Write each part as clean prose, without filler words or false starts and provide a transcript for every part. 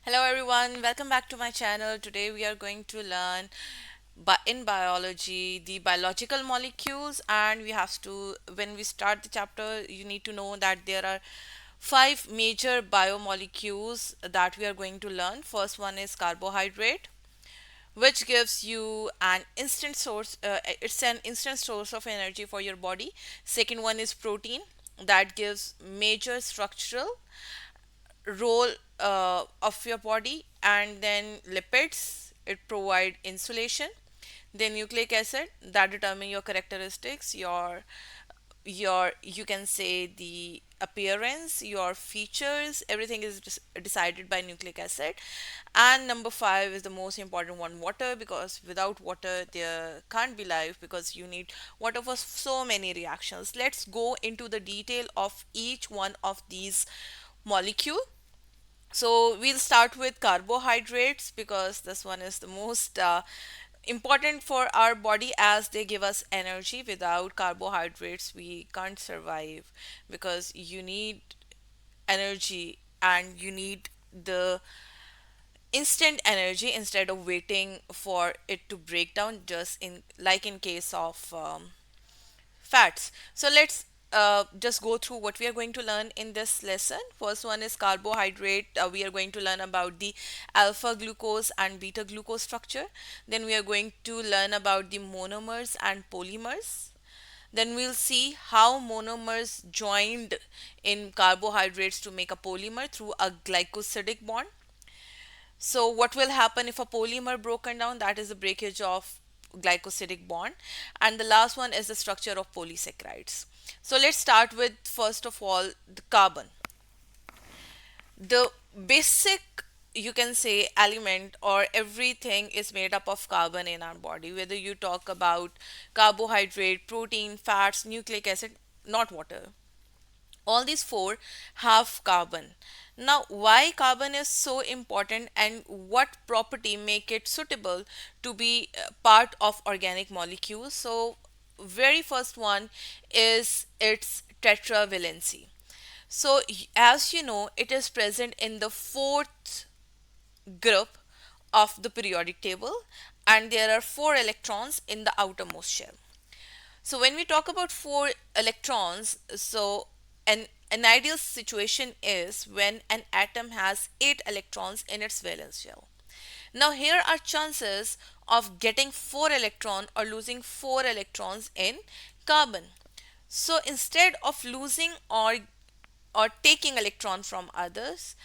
Hello everyone, welcome back to my channel. Today we are going to learn in biology the biological molecules, and we have to when we start the chapter you need to know that there are five major biomolecules that we are going to learn. First one is carbohydrate, which gives you an instant source it's an instant source of energy for your body. Second one is protein, that gives major structural role of your body. And then lipids, it provide insulation. Then nucleic acid, that determine your characteristics, your you can say the appearance, your features, everything is decided by nucleic acid. And number five is the most important one, water, because without water there can't be life, because you need water for so many reactions. Let's go into the detail of each one of these molecule. So we'll start with carbohydrates because this one is the most important for our body, as they give us energy. Without carbohydrates, we can't survive, because you need energy and you need the instant energy instead of waiting for it to break down, just in like in case of fats. So let's just go through what we are going to learn in this lesson. First one is carbohydrate. We are going to learn about the alpha glucose and beta glucose structure. Then we are going to learn about the monomers and polymers. Then we'll see how monomers joined in carbohydrates to make a polymer through a glycosidic bond. So what will happen if a polymer broken down? That is the breakage of glycosidic bond. And the last one is the structure of polysaccharides. So let's start with, first of all, the carbon. The basic, you can say, element or everything is made up of carbon in our body, whether you talk about carbohydrate, protein, fats, nucleic acid, not water. All these four have carbon. Now, why carbon is so important and what property make it suitable to be part of organic molecules? So very first one is its tetravalency. So as you know, it is present in the fourth group of the periodic table, and there are four electrons in the outermost shell. So when we talk about four electrons, so an ideal situation is when an atom has eight electrons in its valence shell. Now here are chances of getting four electron or losing four electrons in carbon. So instead of losing or taking electron from others,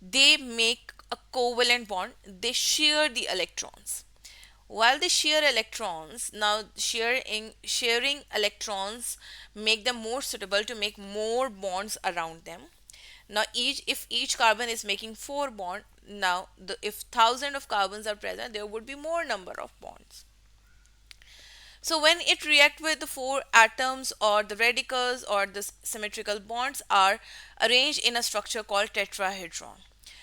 they make a covalent bond. They share the electrons. While they share electrons, now sharing electrons make them more suitable to make more bonds around them. Now if each carbon is making four bond, now if thousand of carbons are present, there would be more number of bonds. So when it react with the four atoms, or the radicals or the symmetrical bonds are arranged in a structure called tetrahedron.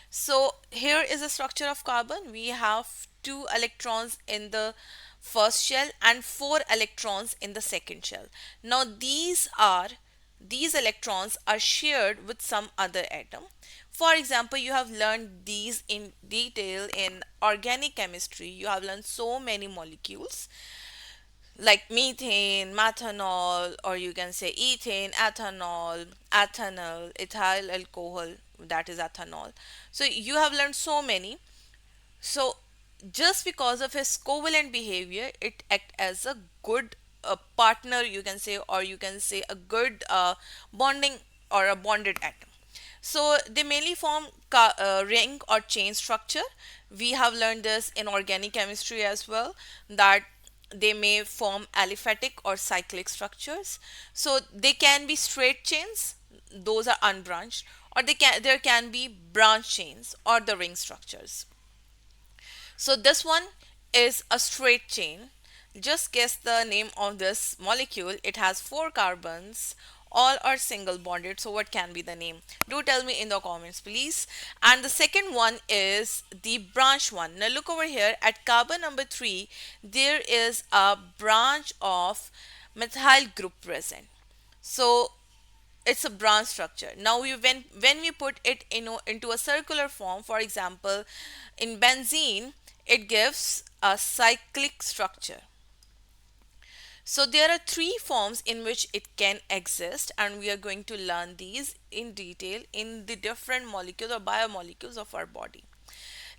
So here is the structure of carbon. We have two electrons in the first shell and four electrons in the second shell. Now these electrons are shared with some other atom. For example, you have learned these in detail in organic chemistry. You have learned so many molecules like methane, methanol, or you can say ethane, ethanol, ethanol, ethyl alcohol, that is ethanol. So you have learned so many. So just because of his covalent behavior, it act as a good partner, you can say, or you can say a good bonding or a bonded atom. So they mainly form ring or chain structure. We have learned this in organic chemistry as well, that they may form aliphatic or cyclic structures. So they can be straight chains, those are unbranched, or there can be branch chains or the ring structures. So this one is a straight chain. Just guess the name of this molecule. It has four carbons. All are single bonded. So what can be the name? Do tell me in the comments, please. And the second one is the branch one. Now look over here at carbon number 3. There is a branch of methyl group present. So it's a branch structure. Now when we put it into a circular form, for example, in benzene, it gives a cyclic structure. So there are three forms in which it can exist, and we are going to learn these in detail in the different molecules or biomolecules of our body.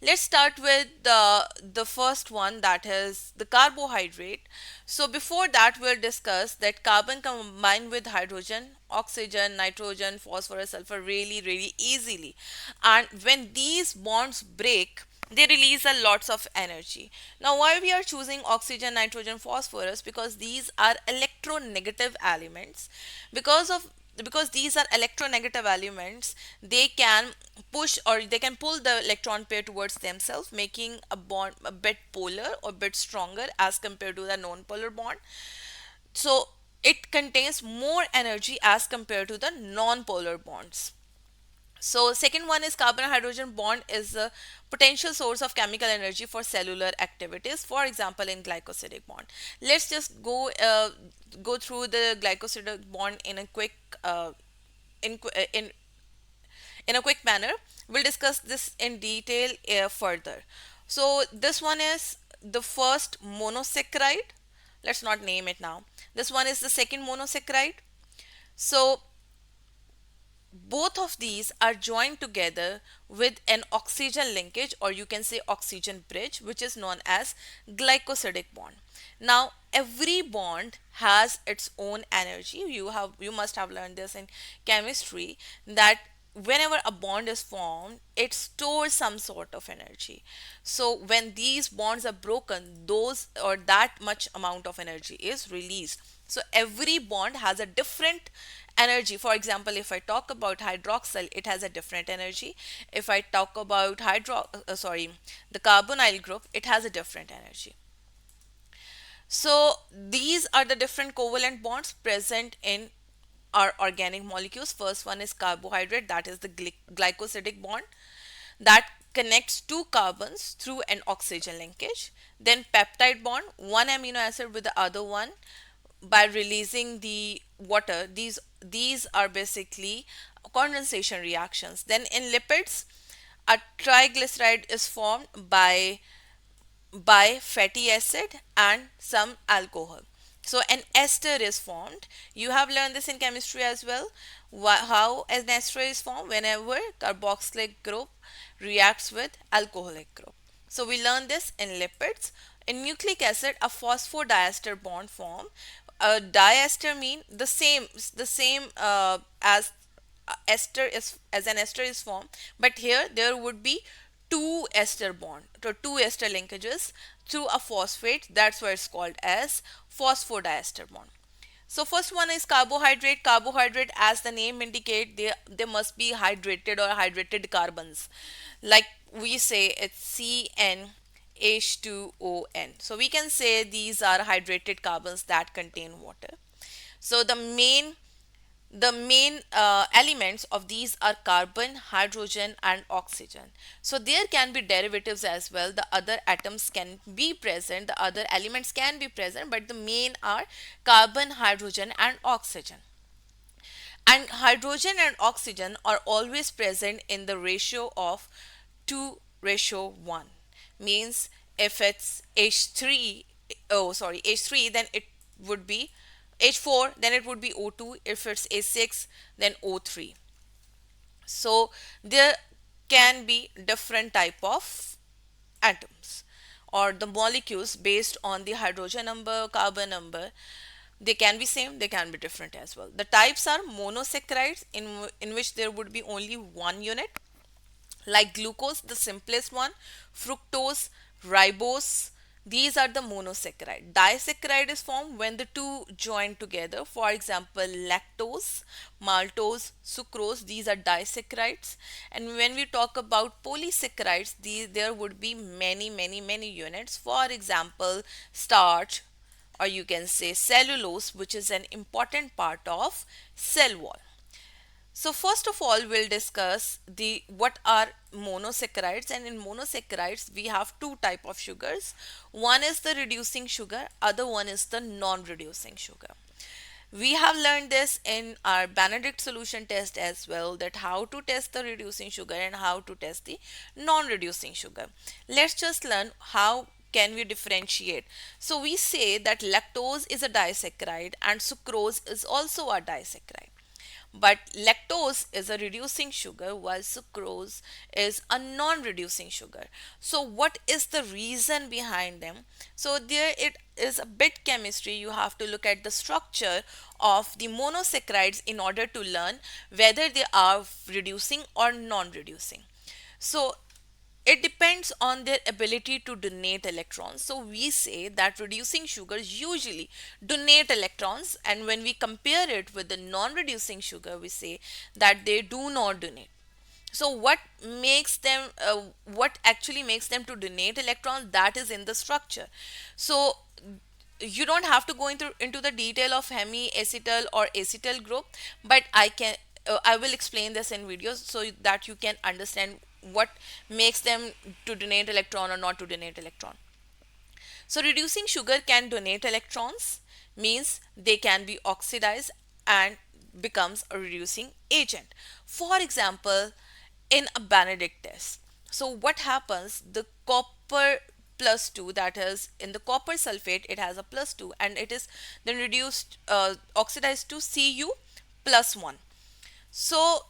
Let's start with the first one, that is the carbohydrate. So before that, we'll discuss that carbon combined with hydrogen, oxygen, nitrogen, phosphorus, sulfur really easily. And when these bonds break, they release a lots of energy. Now why we are choosing oxygen, nitrogen, phosphorus? Because these are electronegative elements. Because these are electronegative elements, they can push or they can pull the electron pair towards themselves, making a bond a bit polar or bit stronger as compared to the non-polar bond. So it contains more energy as compared to the non-polar bonds. So second one is carbon hydrogen bond is a potential source of chemical energy for cellular activities. For example, in glycosidic bond. Let's just go through the glycosidic bond in a quick in qu- in a quick manner. We'll discuss this in detail further. So this one is the first monosaccharide. Let's not name it now. This one is the second monosaccharide. So both of these are joined together with an oxygen linkage, or you can say oxygen bridge, which is known as glycosidic bond. Now every bond has its own energy. You must have learned this in chemistry, that whenever a bond is formed, it stores some sort of energy. So when these bonds are broken, those or that much amount of energy is released. So every bond has a different energy. For example, if I talk about hydroxyl, it has a different energy. If I talk about the carbonyl group, it has a different energy. So these are the different covalent bonds present in our organic molecules. First one is carbohydrate, that is the glycosidic bond that connects two carbons through an oxygen linkage. Then peptide bond, one amino acid with the other one by releasing the water. These are basically condensation reactions. Then in lipids, a triglyceride is formed by fatty acid and some alcohol. So an ester is formed. You have learned this in chemistry as well. How an ester is formed whenever carboxylic group reacts with alcoholic group. So we learn this in lipids. In nucleic acid, a phosphodiester bond form. A diester mean the same as ester is as an ester is formed, but here there would be two ester bond to two ester linkages through a phosphate. That's why it's called as phosphodiester bond. So first one is carbohydrate. Carbohydrate, as the name indicate, they must be hydrated or hydrated carbons. Like we say, it's CnH2ON. So we can say these are hydrated carbons that contain water. So the main elements of these are carbon, hydrogen, and oxygen. So there can be derivatives as well. The other atoms can be present, the other elements can be present, but the main are carbon, hydrogen, and oxygen. And hydrogen and oxygen are always present in the ratio of 2:1. Means if it's H3, oh sorry, H3, then it would be H4, then it would be O2. If it's H6, then O3. So there can be different type of atoms or the molecules based on the hydrogen number, carbon number. They can be same, they can be different as well. The types are monosaccharides, in which there would be only one unit, like glucose, the simplest one, fructose, ribose. These are the monosaccharide. Disaccharide is formed when the two join together. For example, lactose, maltose, sucrose. These are disaccharides. And when we talk about polysaccharides, there would be many units. For example, starch, or you can say cellulose, which is an important part of cell wall. So first of all, we'll discuss the what are monosaccharides, and in monosaccharides we have two type of sugars. One is the reducing sugar, other one is the non-reducing sugar. We have learned this in our Benedict solution test as well, that how to test the reducing sugar and how to test the non-reducing sugar. Let's just learn how can we differentiate. So we say that lactose is a disaccharide and sucrose is also a disaccharide. But lactose is a reducing sugar while sucrose is a non-reducing sugar. So what is the reason behind them? So there it is a bit chemistry. You have to look at the structure of the monosaccharides in order to learn whether they are reducing or non-reducing. So it depends on their ability to donate electrons. So we say that reducing sugars usually donate electrons, and when we compare it with the non-reducing sugar, we say that they do not donate. So what actually makes them to donate electrons, that is in the structure. So you don't have to go into the detail of hemiacetal or acetal group, but I will explain this in videos so that you can understand what makes them to donate electron or not to donate electron. So reducing sugar can donate electrons, means they can be oxidized and becomes a reducing agent. For example, in a Benedict test. So what happens? The copper plus 2, that is in the copper sulfate, it has a plus 2 and it is then reduced, oxidized to Cu plus 1. So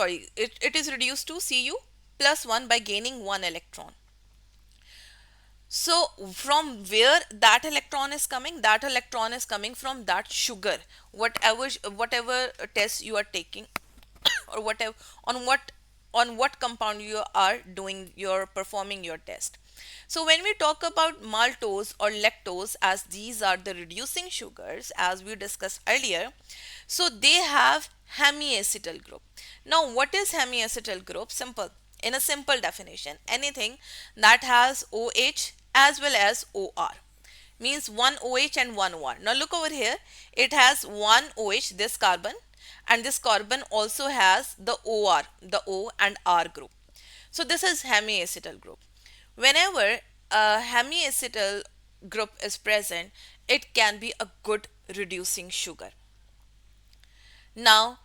it is reduced to Cu plus 1 by gaining 1 electron. So from where that electron is coming? That electron is coming from that sugar, whatever test you are taking, or whatever on what compound you are doing your performing your test. So when we talk about maltose or lactose, as these are the reducing sugars as we discussed earlier, so they have hemiacetal group. Now what is hemiacetal group? Simple. In a simple definition, anything that has OH as well as OR, means one OH and one OR. Now look over here, it has one OH, this carbon, and this carbon also has the OR, the O and R group. So this is hemiacetal group. Whenever a hemiacetal group is present, it can be a good reducing sugar. Now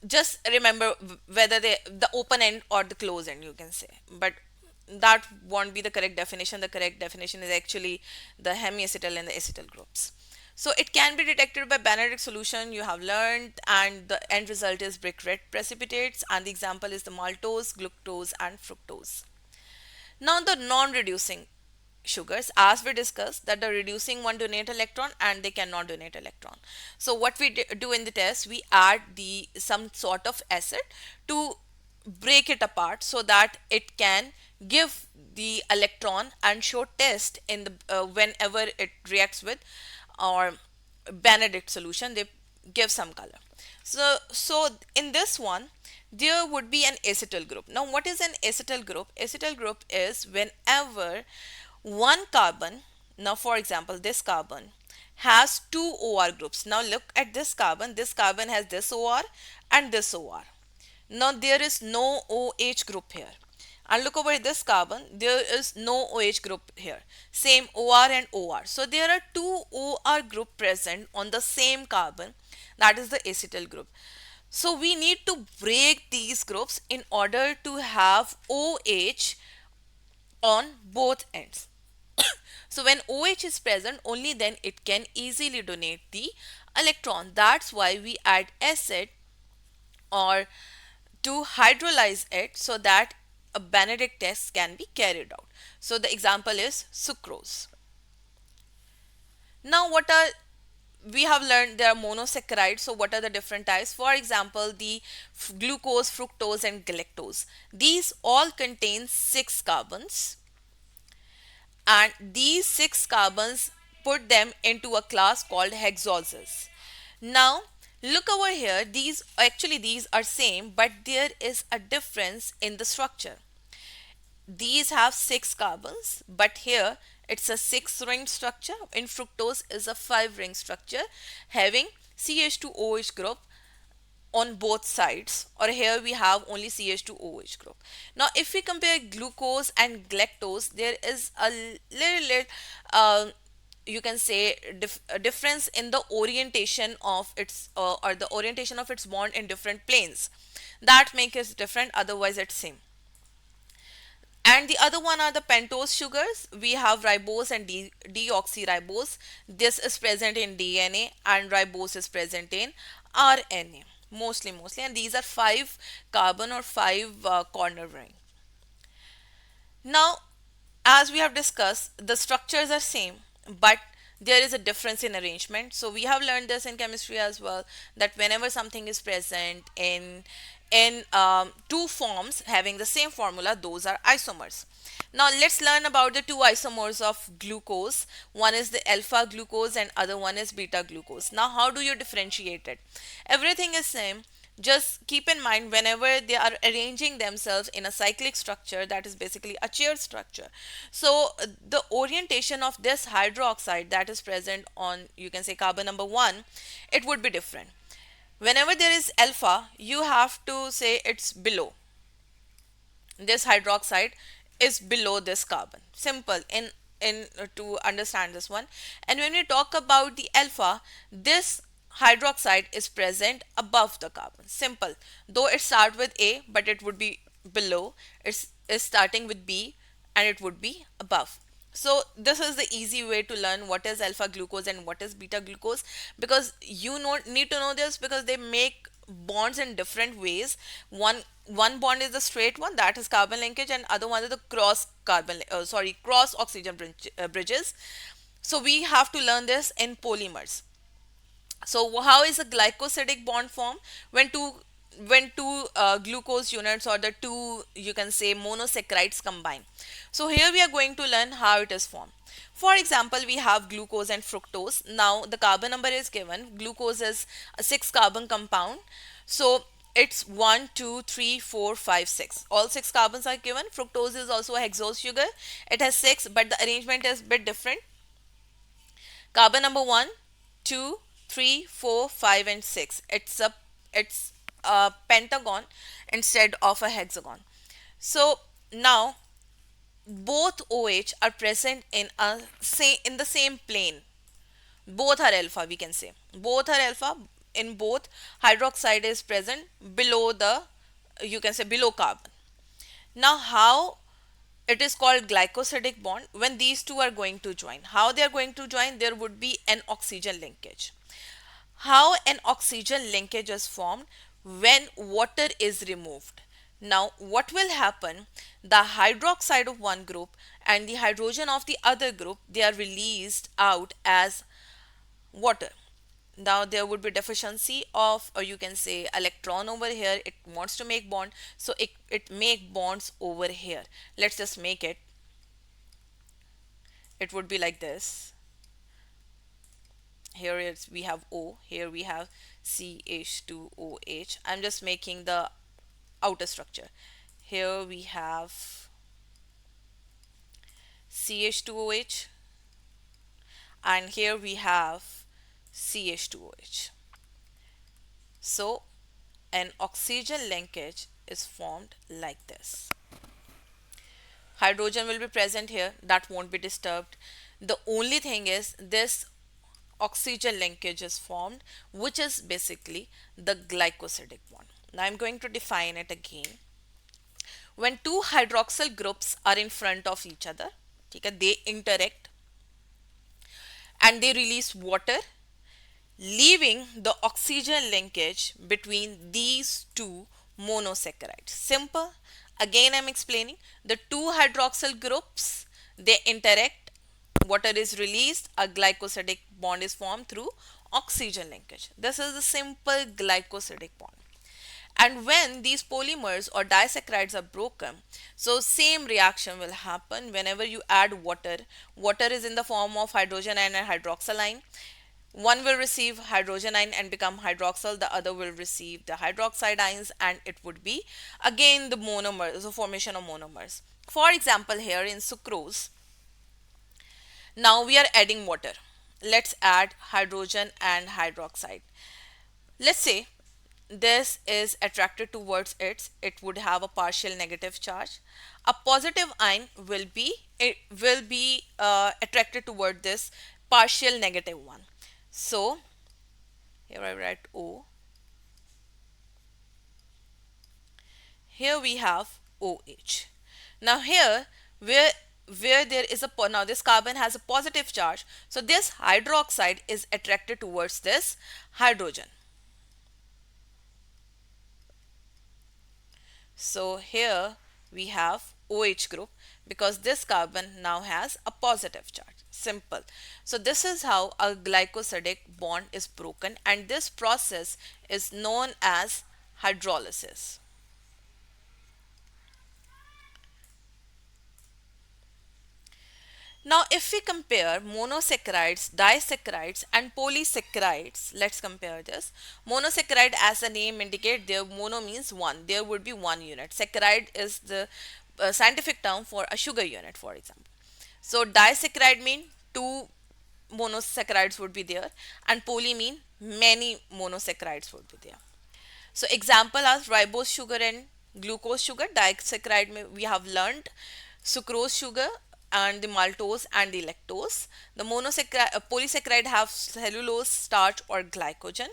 just remember whether the open end or the close end, you can say, but that won't be the correct definition. The correct definition is actually the hemiacetal and the acetal groups. So it can be detected by Benedict solution, you have learned, and the end result is brick red precipitates, and the example is the maltose, glucose and fructose. Now the non-reducing sugars, as we discussed, that the reducing one donate electron and they cannot donate electron. So what we do in the test, we add the some sort of acid to break it apart so that it can give the electron and show test in the whenever it reacts with or Benedict solution, they give some color. So in this one, there would be an acetal group. Now, what is an acetal group? Acetal group is whenever one carbon, now for example, this carbon has two OR groups. Now look at this carbon has this OR and this OR. Now there is no OH group here. And look over this carbon, there is no OH group here. Same OR and OR. So there are two OR group present on the same carbon, that is the acetal group. So we need to break these groups in order to have OH on both ends. So when OH is present, only then it can easily donate the electron. That's why we add acid or to hydrolyze it so that a Benedict test can be carried out. So the example is sucrose. Now what are we have learned there are monosaccharides. So what are the different types? For example, the glucose, fructose and galactose. These all contain 6 carbons, and these 6 carbons put them into a class called hexoses. Now look over here, these are same, but there is a difference in the structure. These have 6 carbons, but here it's a 6 ring structure. In fructose is a 5 ring structure having CH2OH group on both sides, or here we have only CH2OH group. Now if we compare glucose and galactose, there is a little you can say a difference in the orientation of its or the orientation of its bond in different planes that make it different, otherwise it's same. And the other one are the pentose sugars. We have ribose and deoxyribose. This is present in DNA and ribose is present in RNA. Mostly. And these are five carbon or five corner ring. Now, as we have discussed, the structures are same, but there is a difference in arrangement. So we have learned this in chemistry as well, that whenever something is present in two forms having the same formula, those are isomers. Now let's learn about the two isomers of glucose. One is the alpha glucose and other one is beta glucose. Now how do you differentiate it? Everything is same. Just keep in mind whenever they are arranging themselves in a cyclic structure, that is basically a chair structure. So the orientation of this hydroxide that is present on, you can say, carbon number 1, it would be different. Whenever there is alpha, you have to say it's below. This hydroxide is below this carbon. Simple in to understand this one. And when we talk about the alpha, this hydroxide is present above the carbon. Simple. Though it starts with A, but it would be below. It's is starting with B and it would be above. So this is the easy way to learn what is alpha glucose and what is beta glucose, because you need to know this because they make bonds in different ways. One bond is the straight one, that is carbon linkage, and other one is the cross oxygen bridges. So we have to learn this in polymers. So how is a glycosidic bond formed? When two glucose units or the two, you can say, monosaccharides combine. So here we are going to learn how it is formed. For example, we have glucose and fructose. Now the carbon number is given. Glucose is a 6 carbon compound. So it's 1, 2, 3, 4, 5, 6. All 6 carbons are given. Fructose is also a hexose sugar. It has 6, but the arrangement is a bit different. Carbon number 1, 2, 3, 4, 5, and 6. It's a pentagon instead of a hexagon. So now both OH are present in the same plane. Both are alpha, we can say. Both are alpha. In both, hydroxide is present below the, you can say, below carbon. Now how it is called glycosidic bond? When these two are going to join, how they are going to join? There would be an oxygen linkage. How an oxygen linkage is formed? When water is removed. Now what will happen? The hydroxide of one group and the hydrogen of the other group, they are released out as water. Now there would be deficiency of, or you can say, electron over here. It wants to make bond, so it make bonds over here. Let's just make it. It would be like this. Here is, we have O, here we have CH2OH. I'm just making the outer structure. Here we have CH2OH and here we have CH2OH. So an oxygen linkage is formed like this. Hydrogen will be present here, that won't be disturbed. The only thing is this oxygen linkage is formed, which is basically the glycosidic bond. Now I'm going to define it again. When two hydroxyl groups are in front of each other, okay, they interact and they release water, leaving the oxygen linkage between these two monosaccharides. Simple. Again, I'm explaining. The two hydroxyl groups, they interact, water is released, a glycosidic bond is formed through oxygen linkage. This is the simple glycosidic bond. And when these polymers or disaccharides are broken, so same reaction will happen whenever you add water. Water is in the form of hydrogen and a hydroxyl ion. One will receive hydrogen ion and become hydroxyl, the other will receive the hydroxide ions, and it would be again the monomers, the formation of monomers. For example, here in sucrose, now we are adding water. Let's add hydrogen and hydroxide. Let's say this is attracted towards it would have a partial negative charge. A positive ion will be attracted toward this partial negative one. So here I write O. Here we have OH. Now here, where there is now this carbon has a positive charge, so this hydroxide is attracted towards this hydrogen. So here we have OH group because this carbon now has a positive charge. Simple. So this is how a glycosidic bond is broken, and this process is known as hydrolysis. Now, if we compare monosaccharides, disaccharides, and polysaccharides, let's compare this. Monosaccharide, as the name indicates, there mono means one. There would be one unit. Saccharide is the scientific term for a sugar unit, for example. So, disaccharide mean two monosaccharides would be there, and poly mean many monosaccharides would be there. So example are ribose sugar and glucose sugar. Disaccharide we have learned sucrose sugar and the maltose and the lactose. The monosaccharide, polysaccharide have cellulose, starch or glycogen.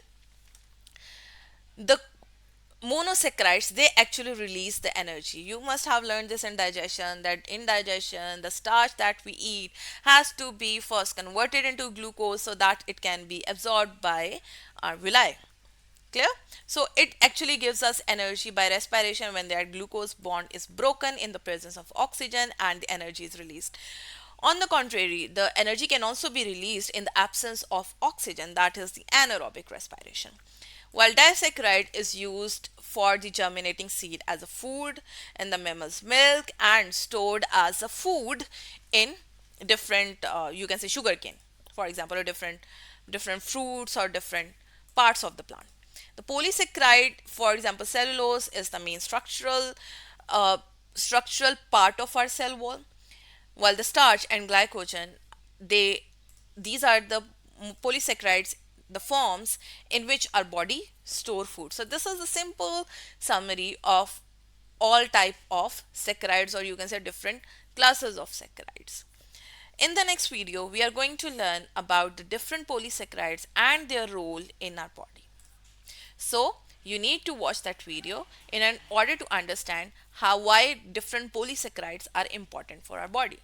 The monosaccharides, they actually release the energy. You must have learned this in digestion, that in digestion the starch that we eat has to be first converted into glucose so that it can be absorbed by our villi. Clear? So it actually gives us energy by respiration when their glucose bond is broken in the presence of oxygen and the energy is released. On the contrary, the energy can also be released in the absence of oxygen, that is the anaerobic respiration. While disaccharide is used for the germinating seed as a food in the mammal's milk and stored as a food in different, you can say sugarcane, for example, or different fruits or different parts of the plant. The polysaccharide, for example, cellulose is the main uh, structural part of our cell wall, while the starch and glycogen, they these are the polysaccharides, the forms in which our body store food. So this is a simple summary of all type of saccharides, or you can say different classes of saccharides. In the next video, we are going to learn about the different polysaccharides and their role in our body. So you need to watch that video in order to understand how why different polysaccharides are important for our body.